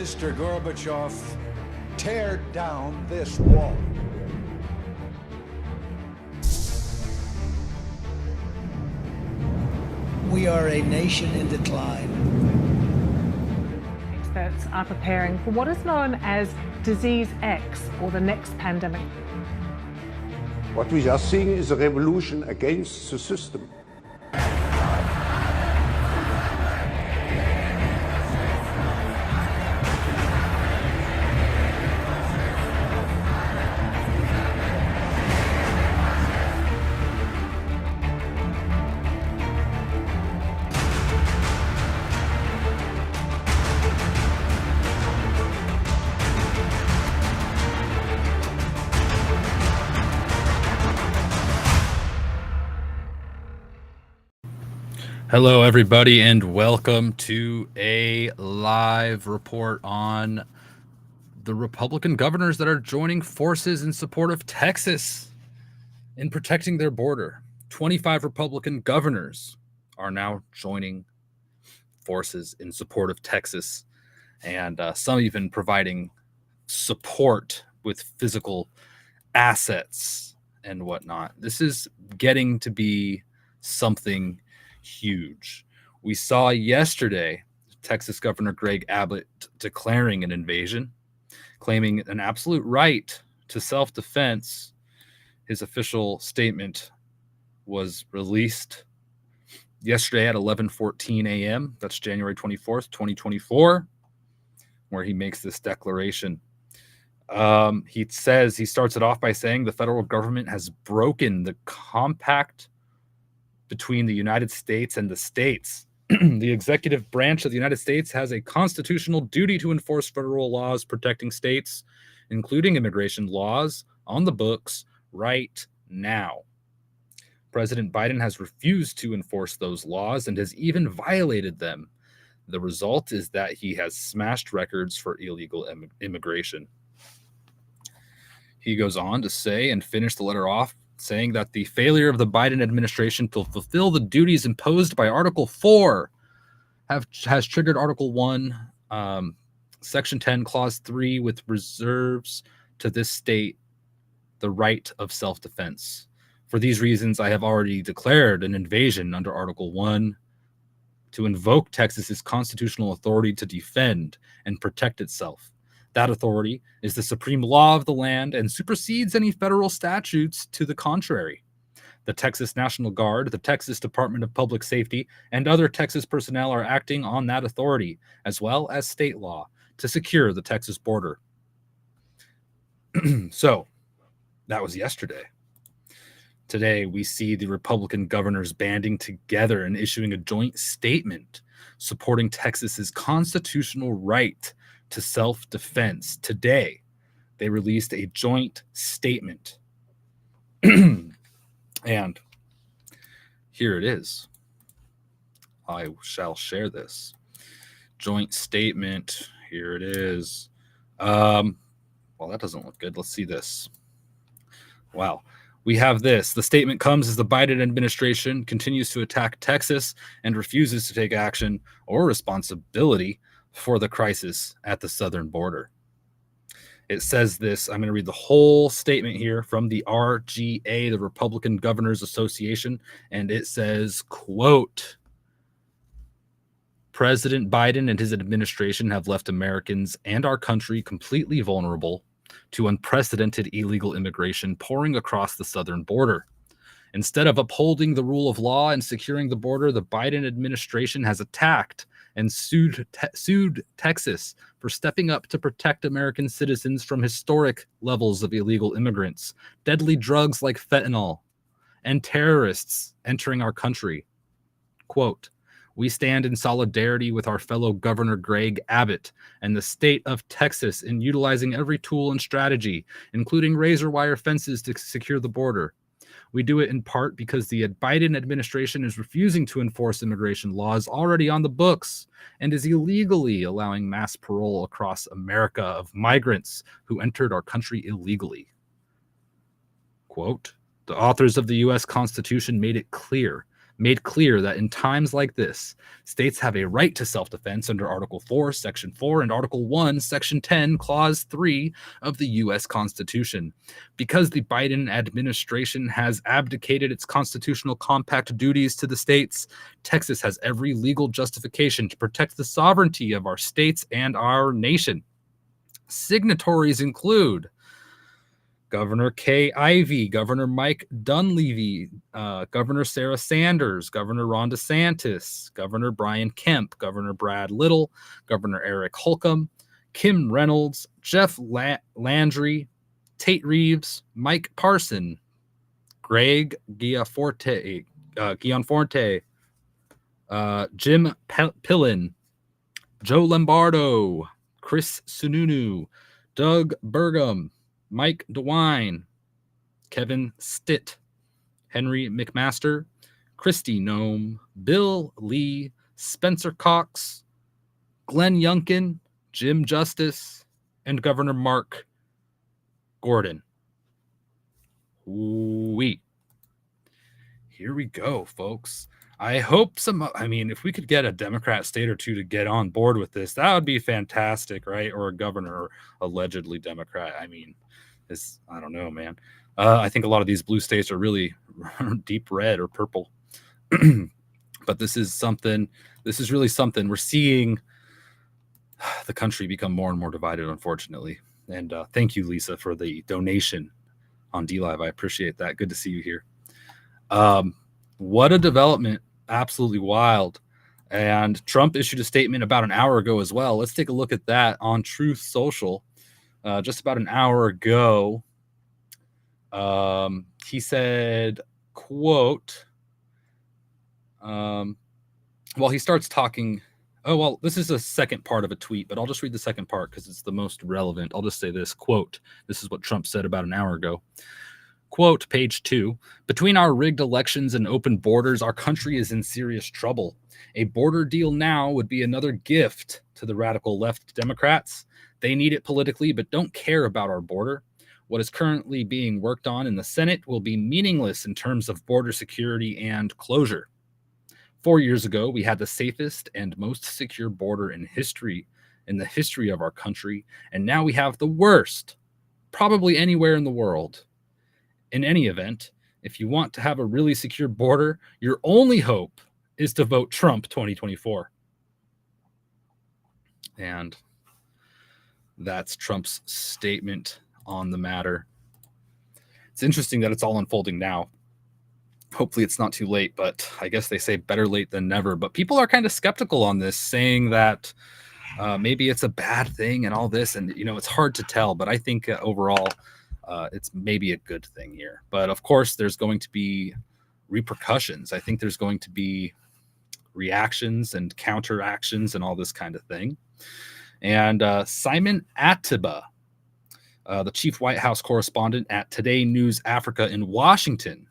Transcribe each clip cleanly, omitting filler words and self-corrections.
Mr. Gorbachev, tear down this wall. We are a nation in decline. Experts are preparing for what is known as Disease X, or the next pandemic. What we are seeing is a revolution against the system. Hello, everybody, and welcome to a live report on the Republican governors that are joining forces in support of Texas in protecting their border. 25 Republican governors are now joining forces in support of Texas, and some even providing support with physical assets and whatnot. This is getting to be something huge. We saw yesterday Texas Governor Greg Abbott declaring an invasion, claiming an absolute right to self-defense. His official statement was released yesterday at 11:14 a.m. That's January 24th, 2024, where he makes this declaration. He starts it off by saying the federal government has broken the compact between the United States and the states. The executive branch of the United States has a constitutional duty to enforce federal laws protecting states, including immigration laws, on the books right now. President Biden has refused to enforce those laws and has even violated them. The result is that he has smashed records for illegal immigration. He goes on to say and finish the letter off saying that the failure of the Biden administration to fulfill the duties imposed by Article 4 has triggered Article 1, Section 10, Clause 3, with reserves to this state the right of self-defense. For these reasons, I have already declared an invasion under Article 1 to invoke Texas's constitutional authority to defend and protect itself. That authority is the supreme law of the land and supersedes any federal statutes to the contrary. The Texas National Guard, the Texas Department of Public Safety, and other Texas personnel are acting on that authority, as well as state law, to secure the Texas border. So, that was yesterday. Today, we see the Republican governors banding together and issuing a joint statement supporting Texas's constitutional right to self-defense. Today, they released a joint statement. And here it is. I shall share this. Joint statement. Here it is. Well, that doesn't look good. Let's see this. Wow. We have this. The statement comes as the Biden administration continues to attack Texas and refuses to take action or responsibility for the crisis at the southern border. It says this. I'm going to read the whole statement here from the RGA, the Republican Governors Association, and it says, quote, President Biden and his administration have left Americans and our country completely vulnerable to unprecedented illegal immigration pouring across the southern border. Instead of upholding the rule of law and securing the border, the Biden administration has attacked and sued Texas for stepping up to protect American citizens from historic levels of illegal immigrants, deadly drugs like fentanyl, and terrorists entering our country. Quote, we stand in solidarity with our fellow Governor Greg Abbott and the state of Texas in utilizing every tool and strategy, including razor wire fences to secure the border. We do it in part because the Biden administration is refusing to enforce immigration laws already on the books and is illegally allowing mass parole across America of migrants who entered our country illegally. Quote, the authors of the U.S. Constitution made it clear made clear that in times like this, states have a right to self-defense under Article 4, Section 4, and Article 1, Section 10, Clause 3 of the U.S. Constitution. Because the Biden administration has abdicated its constitutional compact duties to the states, Texas has every legal justification to protect the sovereignty of our states and our nation. Signatories include Governor Kay Ivey, Governor Mike Dunleavy, Governor Sarah Sanders, Governor Ron DeSantis, Governor Brian Kemp, Governor Brad Little, Governor Eric Holcomb, Kim Reynolds, Jeff Landry, Tate Reeves, Mike Parson, Greg Gianforte, Jim Pillen, Joe Lombardo, Chris Sununu, Doug Burgum, Mike DeWine, Kevin Stitt, Henry McMaster, Christy Nome, Bill Lee, Spencer Cox, Glenn Youngkin, Jim Justice, and Governor Mark Gordon. Here we go, folks. I hope if we could get a Democrat state or two to get on board with this, that would be fantastic, right? Or a governor, or allegedly Democrat. I don't know, man. I think a lot of these blue states are really deep red or purple. But this is really something. We're seeing the country become more and more divided, unfortunately. And thank you, Lisa, for the donation on DLive. I appreciate that. Good to see you here. What a development. Absolutely wild. And Trump issued a statement about an hour ago as well. Let's take a look at that on Truth Social. Just about an hour ago, he said, quote, he starts talking. This is a second part of a tweet, but I'll just read the second part because it's the most relevant. I'll just say this, quote, this is what Trump said about an hour ago. Quote, page 2, between our rigged elections and open borders, our country is in serious trouble. A border deal now would be another gift to the radical left Democrats. They need it politically, but don't care about our border. What is currently being worked on in the Senate will be meaningless in terms of border security and closure. 4 years ago, we had the safest and most secure border in the history of our country, and now we have the worst, probably anywhere in the world. In any event, if you want to have a really secure border, your only hope is to vote Trump 2024. And that's Trump's statement on the matter. It's interesting that it's all unfolding now. Hopefully it's not too late, but I guess they say better late than never. But people are kind of skeptical on this, saying that maybe it's a bad thing and all this. And, it's hard to tell. But I think overall, it's maybe a good thing here. But of course, there's going to be repercussions. I think there's going to be reactions and counteractions and all this kind of thing. And Simon Atiba, the chief White House correspondent at Today News Africa in Washington,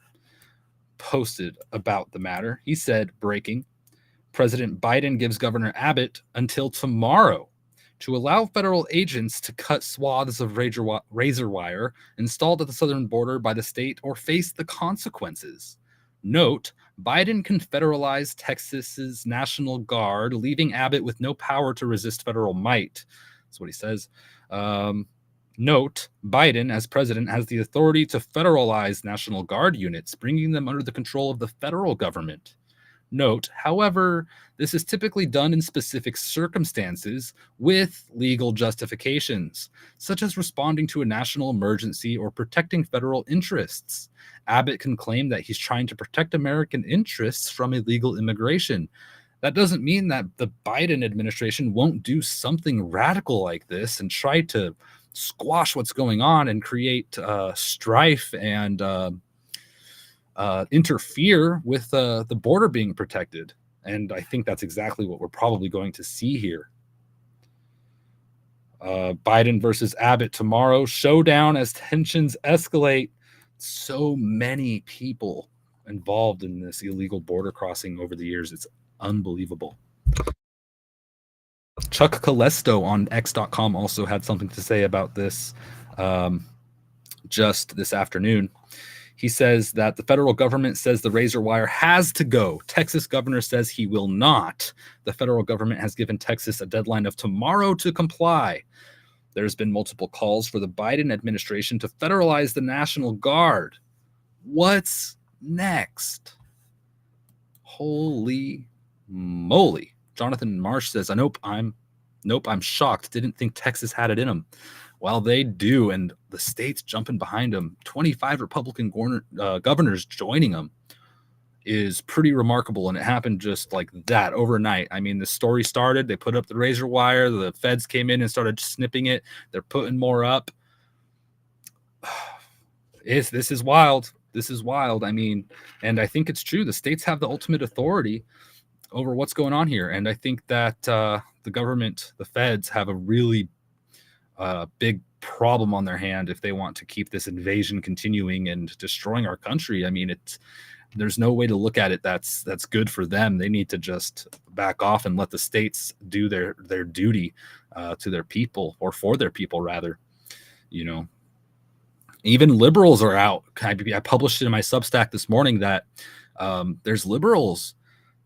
posted about the matter. He said, breaking, President Biden gives Governor Abbott until tomorrow to allow federal agents to cut swaths of razor wire installed at the southern border by the state or face the consequences. Note, Biden can federalize Texas's National Guard, leaving Abbott with no power to resist federal might. That's what he says. Note, Biden, as president, has the authority to federalize National Guard units, bringing them under the control of the federal government. Note, however, this is typically done in specific circumstances with legal justifications, such as responding to a national emergency or protecting federal interests. Abbott can claim that he's trying to protect American interests from illegal immigration. That doesn't mean that the Biden administration won't do something radical like this and try to squash what's going on and create strife and interfere with the border being protected. And I think that's exactly what we're probably going to see here. Biden versus Abbott tomorrow, showdown as tensions escalate. So many people involved in this illegal border crossing over the years. It's unbelievable. Chuck Calesto on X.com also had something to say about this just this afternoon. He says that the federal government says the razor wire has to go. Texas governor says he will not. The federal government has given Texas a deadline of tomorrow to comply. There's been multiple calls for the Biden administration to federalize the National Guard. What's next? Holy moly. Jonathan Marsh says, Nope, I'm shocked. Didn't think Texas had it in them. Well, they do, and the state's jumping behind them. 25 Republican governors joining them is pretty remarkable, and it happened just like that overnight. I mean, the story started, they put up the razor wire, the feds came in and started snipping it. They're putting more up. This is wild. This is wild. I mean, and I think it's true. The states have the ultimate authority over what's going on here, and I think that the government, the feds, have a really big problem on their hand if they want to keep this invasion continuing and destroying our country. I mean, there's no way to look at it that's good for them. They need to just back off and let the states do their duty to their people, or for their people rather. You know, even liberals are out. I published it in my Substack this morning that there's liberals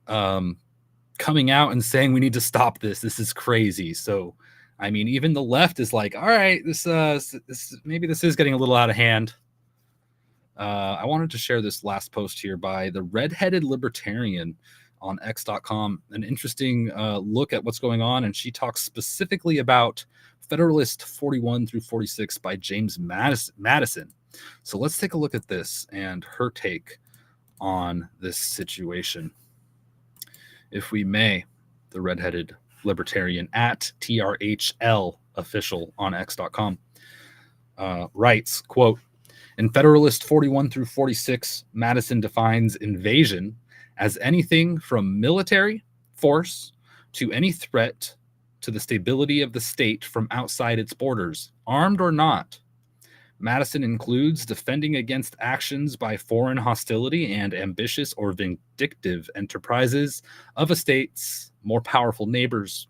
coming out and saying we need to stop this. This is crazy. So I mean, even the left is like, all right, this maybe this is getting a little out of hand. I wanted to share this last post here by the Redheaded Libertarian on x.com, an interesting look at what's going on. And she talks specifically about Federalist 41 through 46 by James Madison. So let's take a look at this and her take on this situation. If we may, the Redheaded Libertarian at TRHL official on x.com writes, quote, in Federalist 41 through 46, Madison defines invasion as anything from military force to any threat to the stability of the state from outside its borders, armed or not. Madison includes defending against actions by foreign hostility and ambitious or vindictive enterprises of a state's more powerful neighbors.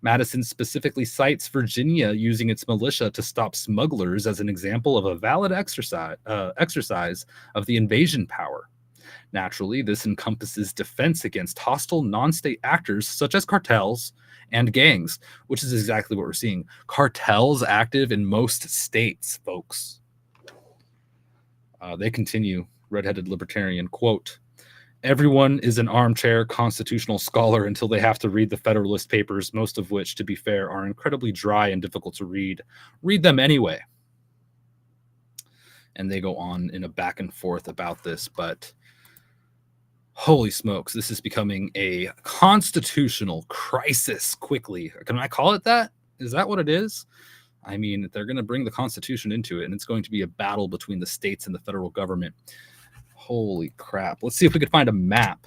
Madison specifically cites Virginia using its militia to stop smugglers as an example of a valid exercise of the invasion power. Naturally, this encompasses defense against hostile non-state actors such as cartels and gangs, which is exactly what we're seeing. Cartels active in most states, folks. They continue, Redheaded Libertarian, quote, everyone is an armchair constitutional scholar until they have to read the Federalist Papers, most of which, to be fair, are incredibly dry and difficult to read. Read them anyway. And they go on in a back and forth about this, but holy smokes, this is becoming a constitutional crisis quickly. Can I call it that? Is that what it is? I mean, they're going to bring the Constitution into it, and it's going to be a battle between the states and the federal government. Holy crap. Let's see if we could find a map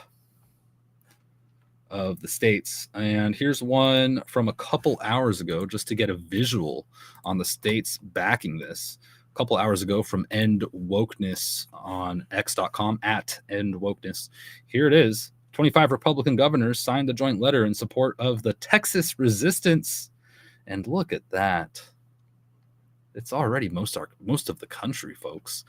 of the states. And here's one from a couple hours ago, just to get a visual on the states backing this. A couple hours ago from End Wokeness on x.com at End Wokeness. Here it is. 25 Republican governors signed the joint letter in support of the Texas resistance. And look at that. It's already most of the country, folks.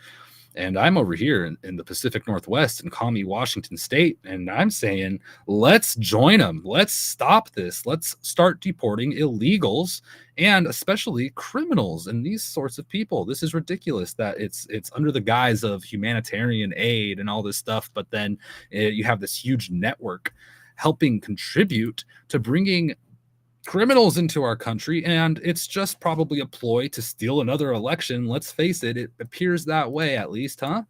And I'm over here in the Pacific Northwest in commie Washington State, and I'm saying, let's join them. Let's stop this. Let's start deporting illegals and especially criminals and these sorts of people. This is ridiculous that it's under the guise of humanitarian aid and all this stuff, but then you have this huge network helping contribute to bringing criminals into our country, and it's just probably a ploy to steal another election. Let's face it, it appears that way, at least, huh?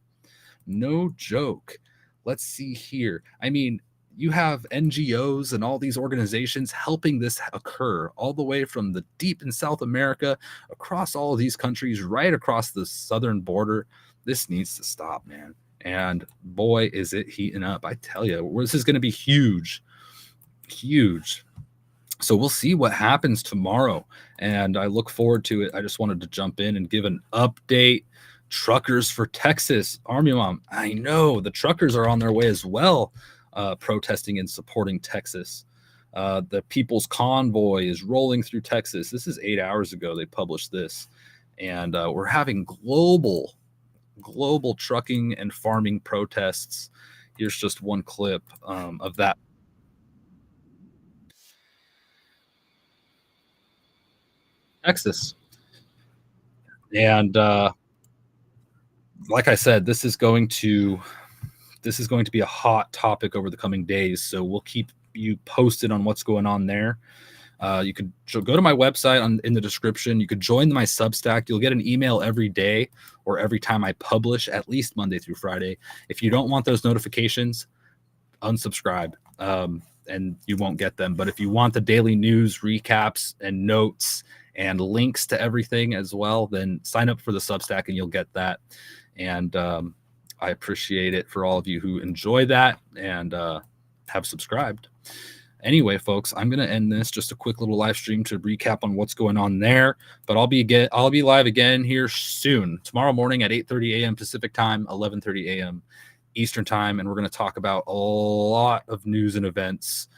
No joke. Let's see here. I mean, you have NGOs and all these organizations helping this occur all the way from the deep in South America, across all of these countries, right across the southern border. This needs to stop, man. And boy, is it heating up. I tell you, this is going to be huge. Huge. So we'll see what happens tomorrow, and I look forward to it. I just wanted to jump in and give an update. Truckers for Texas, Army Mom. I know the truckers are on their way as well, protesting and supporting Texas. The People's Convoy is rolling through Texas. This is 8 hours ago they published this, and we're having global trucking and farming protests. Here's just one clip of that. Texas. And like I said, this is going to be a hot topic over the coming days. So we'll keep you posted on what's going on there. You could go to my website in the description. You could join my Substack. You'll get an email every day or every time I publish, at least Monday through Friday. If you don't want those notifications, unsubscribe, and you won't get them. But if you want the daily news, recaps, and notes and links to everything as well, then sign up for the Substack and you'll get that. And I appreciate it for all of you who enjoy that and have subscribed. Anyway, folks, I'm going to end this, just a quick little live stream to recap on what's going on there. But I'll be live again here soon, tomorrow morning at 8:30 a.m. Pacific time, 11:30 a.m. Eastern time, and we're going to talk about a lot of news and events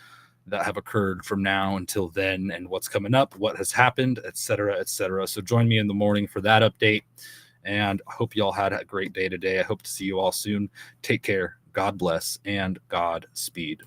that have occurred from now until then, and what's coming up, what has happened, etc., etc. So join me in the morning for that update, and I hope you all had a great day today. I hope to see you all soon. Take care. God bless and Godspeed.